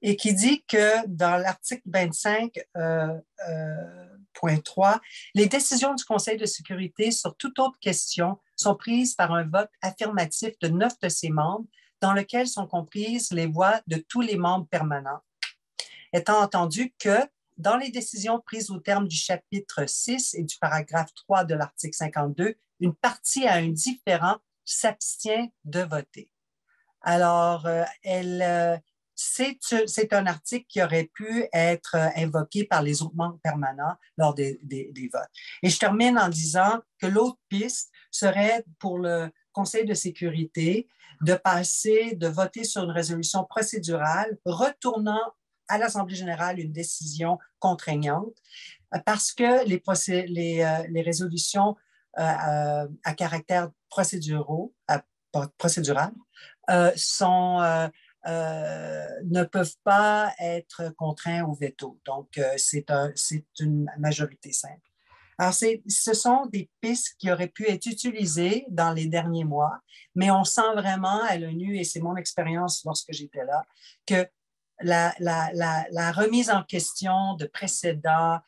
et qui dit que dans l'article 25.3, les décisions du Conseil de sécurité sur toute autre question sont prises par un vote affirmatif de 9 de ses membres dans lequel sont comprises les voix de tous les membres permanents, étant entendu que dans les décisions prises au terme du chapitre 6 et du paragraphe 3 de l'article 52, une partie à un différent s'abstient de voter. Alors, c'est un article qui aurait pu être invoqué par les autres membres permanents lors des votes. Et je termine en disant que l'autre piste serait pour le Conseil de sécurité de voter sur une résolution procédurale retournant à l'Assemblée générale une décision contraignante parce que les résolutions à caractère procédural ne peuvent pas être contraints au veto. Donc, c'est une majorité simple. Alors, ce sont des pistes qui auraient pu être utilisées dans les derniers mois, mais on sent vraiment à l'ONU, et c'est mon expérience lorsque j'étais là, que la remise en question de précédents,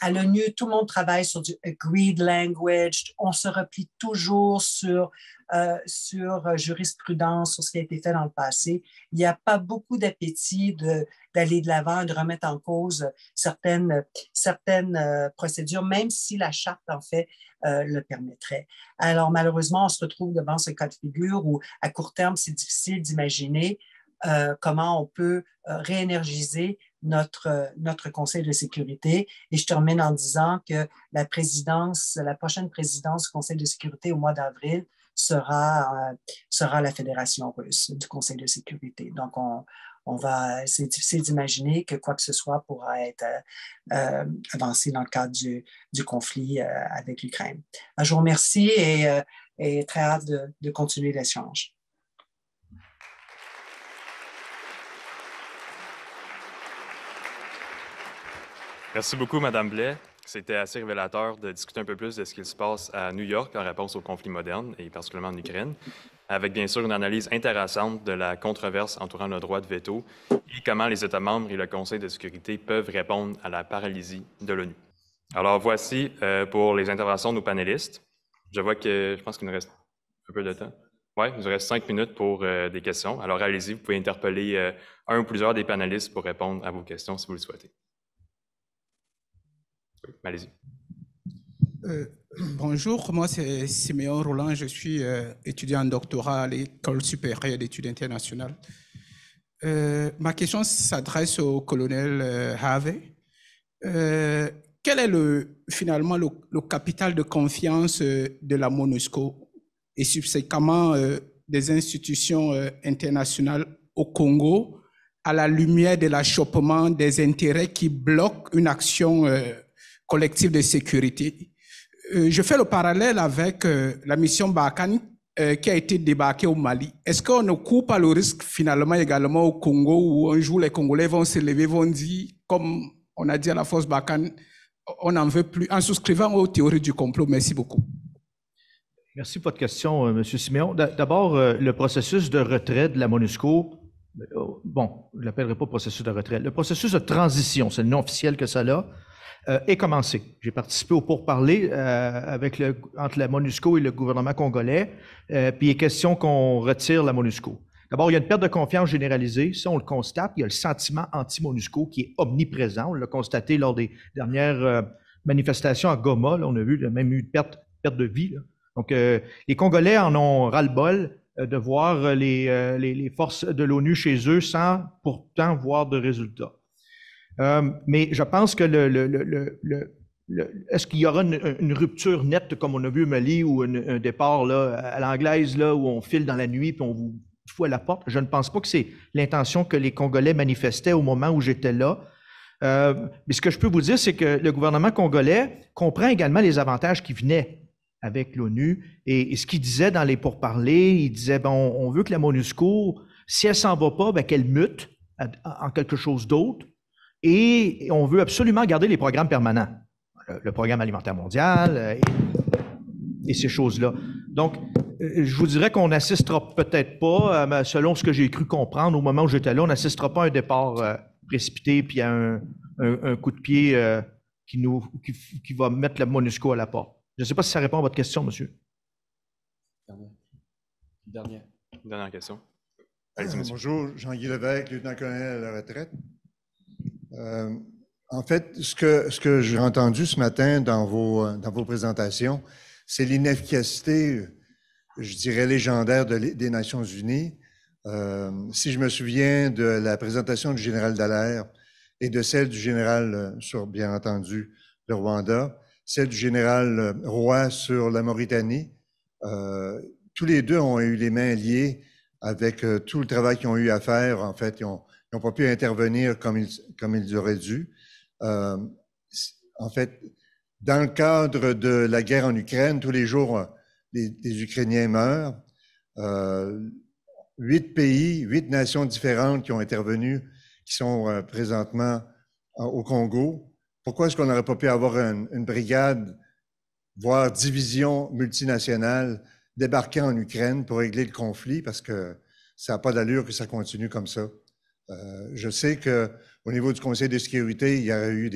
à l'ONU, tout le monde travaille sur du agreed language, on se replie toujours sur jurisprudence, sur ce qui a été fait dans le passé. Il n'y a pas beaucoup d'appétit d'aller de l'avant et de remettre en cause certaines procédures, même si la charte, en fait, le permettrait. Alors, malheureusement, on se retrouve devant ce cas de figure où, à court terme, c'est difficile d'imaginer comment on peut réénergiser notre Conseil de sécurité. Et je termine en disant que la prochaine présidence du Conseil de sécurité au mois d'avril sera la Fédération russe du Conseil de sécurité. Donc, c'est difficile d'imaginer que quoi que ce soit pourra être avancé dans le cadre du conflit avec l'Ukraine. Je vous remercie et très hâte de continuer l'échange. Merci beaucoup, Mme Blais. C'était assez révélateur de discuter un peu plus de ce qu'il se passe à New York en réponse au conflit moderne, et particulièrement en Ukraine, avec bien sûr une analyse intéressante de la controverse entourant le droit de veto et comment les États membres et le Conseil de sécurité peuvent répondre à la paralysie de l'ONU. Alors voici pour les interventions de nos panélistes. Je pense qu'il nous reste un peu de temps. Oui, il nous reste 5 minutes pour des questions. Alors allez-y, vous pouvez interpeller un ou plusieurs des panélistes pour répondre à vos questions si vous le souhaitez. Oui, allez-y. Bonjour, moi c'est Siméon Roland, je suis étudiant en doctorat à l'École supérieure d'études internationales. Ma question s'adresse au colonel Harvey. Quel est finalement le capital de confiance de la MONUSCO et subséquemment des institutions internationales au Congo à la lumière de l'achoppement des intérêts qui bloquent une action collective de sécurité. Je fais le parallèle avec la mission Barkhane qui a été débarquée au Mali. Est-ce qu'on ne court pas le risque finalement également au Congo où un jour les Congolais vont se lever, vont dire, comme on a dit à la force Barkhane, on n'en veut plus, en souscrivant aux théories du complot? Merci beaucoup. Merci pour votre question, M. Siméon. D'abord, le processus de retrait de la MONUSCO, bon, je ne l'appellerai pas processus de retrait, le processus de transition, c'est le nom officiel que ça a, est commencé. J'ai participé au pourparlers entre la MONUSCO et le gouvernement congolais, puis il est question qu'on retire la MONUSCO. D'abord, il y a une perte de confiance généralisée, ça on le constate, il y a le sentiment anti-MONUSCO qui est omniprésent, on l'a constaté lors des dernières manifestations à Goma, là, on a vu même eu une perte de vie. Là. Donc, les Congolais en ont ras-le-bol de voir les forces de l'ONU chez eux sans pourtant voir de résultats. Mais je pense que est-ce qu'il y aura une rupture nette comme on a vu au Mali ou un départ là, à l'anglaise là, où on file dans la nuit et on vous fout à la porte? Je ne pense pas que c'est l'intention que les Congolais manifestaient au moment où j'étais là. Mais ce que je peux vous dire, c'est que le gouvernement congolais comprend également les avantages qui venaient avec l'ONU et ce qu'il disait dans les pourparlers, il disait, bon, on veut que la MONUSCO, si elle s'en va pas, ben, qu'elle mute en quelque chose d'autre. Et on veut absolument garder les programmes permanents, le programme alimentaire mondial et ces choses-là. Donc, je vous dirais qu'on n'assistera peut-être pas, selon ce que j'ai cru comprendre au moment où j'étais là, on n'assistera pas à un départ précipité puis à un coup de pied qui va mettre la MONUSCO à la porte. Je ne sais pas si ça répond à votre question, monsieur. Dernière question. Allez-y, monsieur. Bonjour, Jean-Guy Lévesque, lieutenant-colonel à la retraite. En fait, ce que j'ai entendu ce matin dans vos présentations, c'est l'inefficacité, je dirais, légendaire des Nations unies. Si je me souviens de la présentation du général Dallaire et de celle du général sur, bien entendu, le Rwanda, celle du général Roy sur la Mauritanie, tous les deux ont eu les mains liées avec tout le travail qu'ils ont eu à faire. En fait, ils n'ont pas pu intervenir comme ils auraient dû. En fait, dans le cadre de la guerre en Ukraine, tous les jours, des Ukrainiens meurent. 8 pays, 8 nations différentes qui ont intervenu, qui sont présentement au Congo. Pourquoi est-ce qu'on n'aurait pas pu avoir une brigade, voire division multinationale, débarquer en Ukraine pour régler le conflit? Parce que ça n'a pas d'allure que ça continue comme ça. Je sais qu'au niveau du Conseil de sécurité, il y aurait eu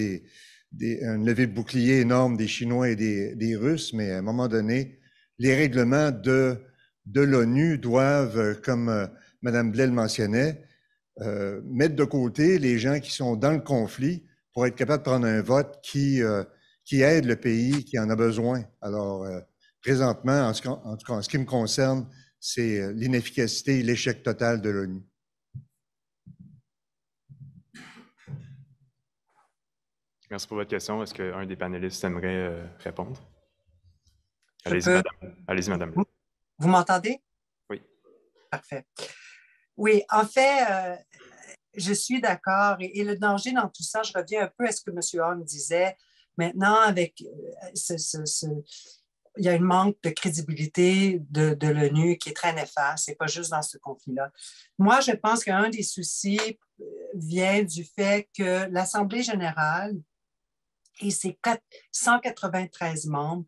une levée de bouclier énorme des Chinois et des Russes, mais à un moment donné, les règlements de l'ONU doivent, comme Mme Blais le mentionnait, mettre de côté les gens qui sont dans le conflit pour être capable de prendre un vote qui aide le pays qui en a besoin. Alors, présentement, en tout cas, en ce qui me concerne, c'est l'inefficacité et l'échec total de l'ONU. Merci pour votre question. Est-ce qu'un des panélistes aimerait répondre? Allez-y, madame. Vous m'entendez? Oui. Parfait. Oui, en fait, je suis d'accord. Et le danger dans tout ça, je reviens un peu à ce que M. Hong disait. Maintenant, avec il y a un manque de crédibilité de l'ONU qui est très néfaste. Ce n'est pas juste dans ce conflit-là. Moi, je pense qu'un des soucis vient du fait que l'Assemblée générale et ses 193 membres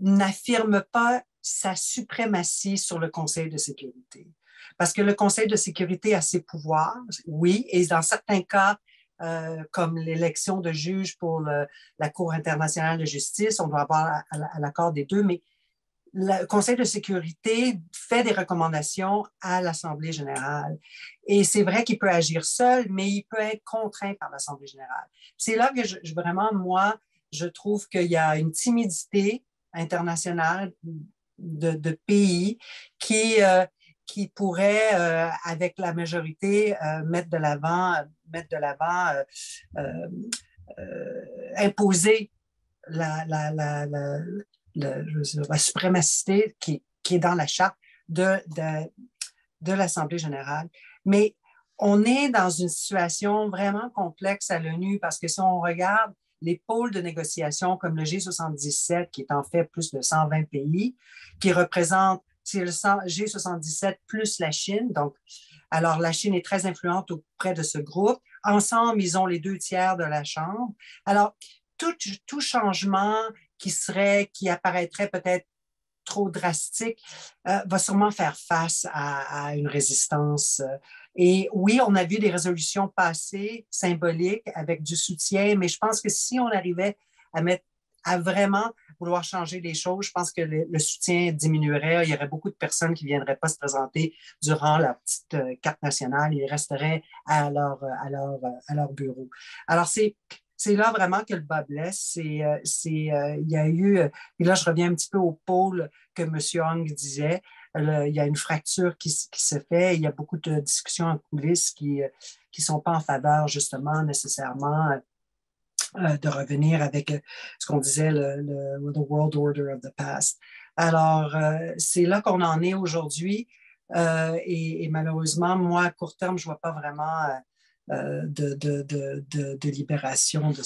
n'affirment pas sa suprématie sur le Conseil de sécurité. Parce que le Conseil de sécurité a ses pouvoirs, oui, et dans certains cas, comme l'élection de juges pour la Cour internationale de justice, on doit avoir à l'accord des deux, mais le Conseil de sécurité fait des recommandations à l'Assemblée générale. Et c'est vrai qu'il peut agir seul, mais il peut être contraint par l'Assemblée générale. C'est là que vraiment, moi, je trouve qu'il y a une timidité internationale de pays qui pourraient, avec la majorité, mettre de l'avant, imposer la suprémacité qui est dans la charte de l'Assemblée générale. Mais on est dans une situation vraiment complexe à l'ONU parce que si on regarde les pôles de négociation comme le G77, qui est en fait plus de 120 pays, qui représente le G77 plus la Chine. Donc, alors, la Chine est très influente auprès de ce groupe. Ensemble, ils ont les 2/3 de la Chambre. Alors, tout changement qui apparaîtrait peut-être trop drastique, va sûrement faire face à une résistance. Et oui, on a vu des résolutions passées symboliques avec du soutien, mais je pense que si on arrivait à vraiment vouloir changer les choses, je pense que le soutien diminuerait. Il y aurait beaucoup de personnes qui ne viendraient pas se présenter durant la petite carte nationale. Ils resteraient à leur bureau. Alors, c'est là vraiment que le bas blesse. Il y a eu, et là je reviens un petit peu au pôle que M. Hung disait, il y a une fracture qui se fait, il y a beaucoup de discussions en coulisses qui ne sont pas en faveur justement nécessairement de revenir avec ce qu'on disait the world order of the past. Alors, c'est là qu'on en est aujourd'hui et malheureusement, moi, à court terme, je ne vois pas vraiment de libération de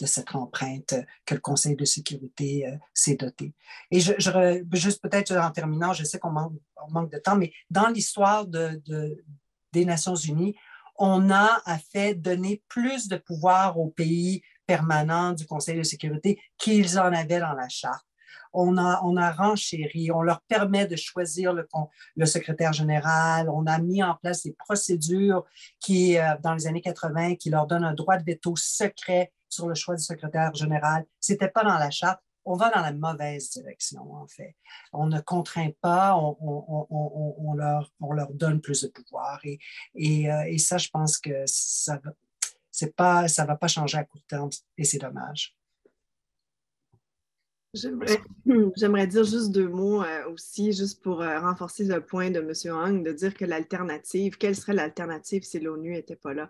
cette empreinte que le Conseil de sécurité s'est doté. Et juste peut-être en terminant, je sais qu'on manque de temps, mais dans l'histoire des Nations unies, on a fait donner plus de pouvoir aux pays permanents du Conseil de sécurité qu'ils en avaient dans la Charte. On a renchéri, on leur permet de choisir le secrétaire général, on a mis en place des procédures qui, dans les années 80, qui leur donnent un droit de veto secret sur le choix du secrétaire général. Ce n'était pas dans la Charte. On va dans la mauvaise direction, en fait. On ne contraint pas, on leur donne plus de pouvoir. Et ça, je pense que ça ne va pas changer à court terme et c'est dommage. J'aimerais dire juste 2 mots aussi, juste pour renforcer le point de M. Hung, de dire que l'alternative, quelle serait l'alternative si l'ONU n'était pas là?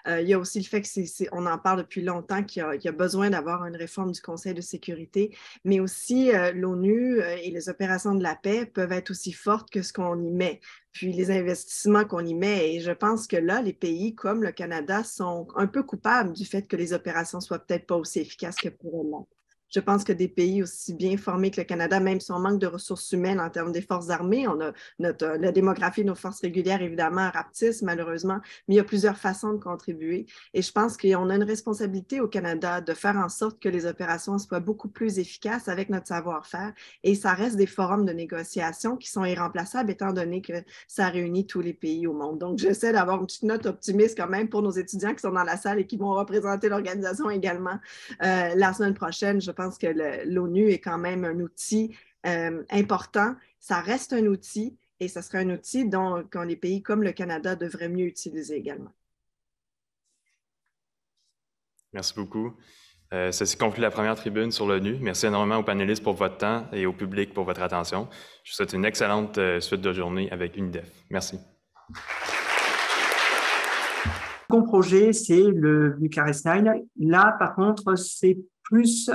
Il y a aussi le fait qu'on en parle depuis longtemps, qu'il y a besoin d'avoir une réforme du Conseil de sécurité, mais aussi l'ONU et les opérations de la paix peuvent être aussi fortes que ce qu'on y met, puis les investissements qu'on y met. Et je pense que là, les pays comme le Canada sont un peu coupables du fait que les opérations ne soient peut-être pas aussi efficaces que pour elles. Je pense que des pays aussi bien formés que le Canada, même si on manque de ressources humaines en termes des forces armées, on a la démographie de nos forces régulières, évidemment, rapetisse, malheureusement, mais il y a plusieurs façons de contribuer. Et je pense qu'on a une responsabilité au Canada de faire en sorte que les opérations soient beaucoup plus efficaces avec notre savoir-faire. Et ça reste des forums de négociation qui sont irremplaçables, étant donné que ça réunit tous les pays au monde. Donc, j'essaie d'avoir une petite note optimiste quand même pour nos étudiants qui sont dans la salle et qui vont représenter l'organisation également la semaine prochaine. Je pense que l'ONU est quand même un outil important. Ça reste un outil et ça serait un outil dont les pays comme le Canada devraient mieux utiliser également. Merci beaucoup. Ceci conclut la première tribune sur l'ONU. Merci énormément aux panélistes pour votre temps et au public pour votre attention. Je vous souhaite une excellente suite de journée avec UNIDEF. Merci. Mon projet, c'est le Bucarest 9. Là, par contre, c'est plus